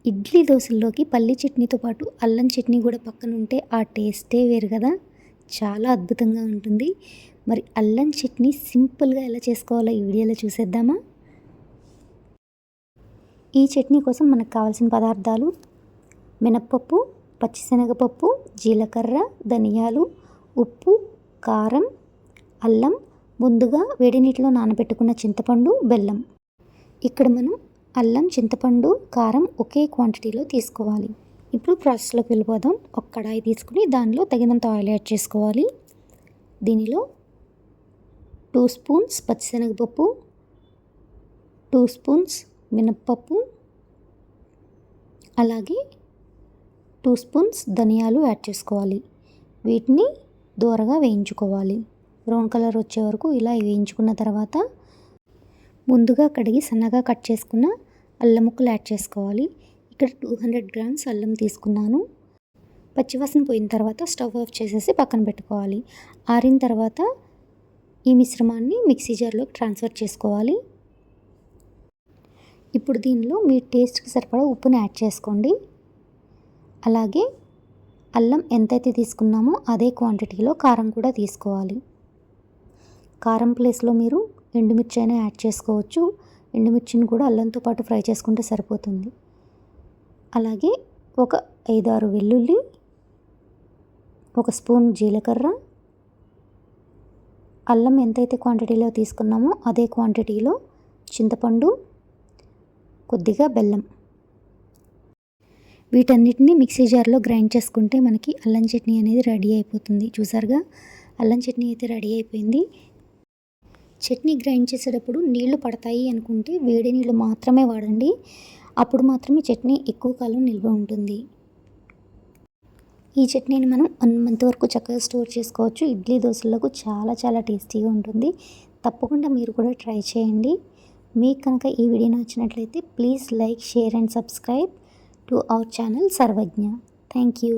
ఇడ్లీ దోశల్లోకి పల్లి చట్నీతో పాటు అల్లం చట్నీ కూడా పక్కన ఉంటే ఆ టేస్టే వేరు కదా. చాలా అద్భుతంగా ఉంటుంది. మరి అల్లం చట్నీ సింపుల్గా ఎలా చేసుకోవాలో ఈ వీడియోలో చూసేద్దామా. ఈ చట్నీ కోసం మనకు కావాల్సిన పదార్థాలు: మినప్పప్పు, పచ్చిశనగపప్పు, జీలకర్ర, ధనియాలు, ఉప్పు, కారం, అల్లం, ముందుగా వేడి నీటిలో నానబెట్టుకున్న చింతపండు, బెల్లం. ఇక్కడ మనం అల్లం, చింతపండు, కారం ఒకే క్వాంటిటీలో తీసుకోవాలి. ఇప్పుడు ప్రాసెస్లోకి వెళ్ళిపోదాం. ఒక కడాయి తీసుకుని దానిలో తగినంత ఆయిల్ యాడ్ చేసుకోవాలి. దీనిలో 2 స్పూన్స్ పచ్చిశనగపప్పు, 2 స్పూన్స్ మినప్పప్పు, అలాగే 2 స్పూన్స్ ధనియాలు యాడ్ చేసుకోవాలి. వీటిని దోరగా వేయించుకోవాలి. బ్రౌన్ కలర్ వచ్చే వరకు ఇలా వేయించుకున్న తర్వాత ముందుగా కడిగి సన్నగా కట్ చేసుకున్న అల్లం ముక్కలు యాడ్ చేసుకోవాలి. ఇక్కడ 200 గ్రామ్స్ అల్లం తీసుకున్నాను. పచ్చివాసన పోయిన తర్వాత స్టవ్ ఆఫ్ చేసేసి పక్కన పెట్టుకోవాలి. ఆరిన తర్వాత ఈ మిశ్రమాన్ని మిక్సీ జార్లోకి ట్రాన్స్ఫర్ చేసుకోవాలి. ఇప్పుడు దీనిలో మీ టేస్ట్కి సరిపడా ఉప్పుని యాడ్ చేసుకోండి. అలాగే అల్లం ఎంతైతే తీసుకున్నామో అదే క్వాంటిటీలో కారం కూడా తీసుకోవాలి. కారం ప్లేస్లో మీరు ఎండుమిర్చి అయినా యాడ్ చేసుకోవచ్చు. ఎండుమిర్చిని కూడా అల్లంతో పాటు ఫ్రై చేసుకుంటే సరిపోతుంది. అలాగే ఒక 5-6 వెల్లుల్లి, 1 స్పూన్ జీలకర్ర, అల్లం ఎంతైతే క్వాంటిటీలో తీసుకున్నామో అదే క్వాంటిటీలో చింతపండు, కొద్దిగా బెల్లం. వీటన్నిటిని మిక్సీ జార్లో గ్రైండ్ చేసుకుంటే మనకి అల్లం చట్నీ అనేది రెడీ అయిపోతుంది. చూసారుగా, అల్లం చట్నీ అయితే రెడీ అయిపోయింది. చట్నీ గ్రైండ్ చేసేటప్పుడు నీళ్లు పడతాయి అనుకుంటే వేడి నీళ్ళు మాత్రమే వాడండి. అప్పుడు మాత్రమే చట్నీ ఎక్కువ కాలం నిల్వ ఉంటుంది. ఈ చట్నీని మనం 1 మంత్ వరకు చక్కగా స్టోర్ చేసుకోవచ్చు. ఇడ్లీ దోశలకు చాలా చాలా టేస్టీగా ఉంటుంది. తప్పకుండా మీరు కూడా ట్రై చేయండి. మీకు కనుక ఈ వీడియో నచ్చినట్లయితే please like, share and subscribe to our channel Sarvagna. Thank you.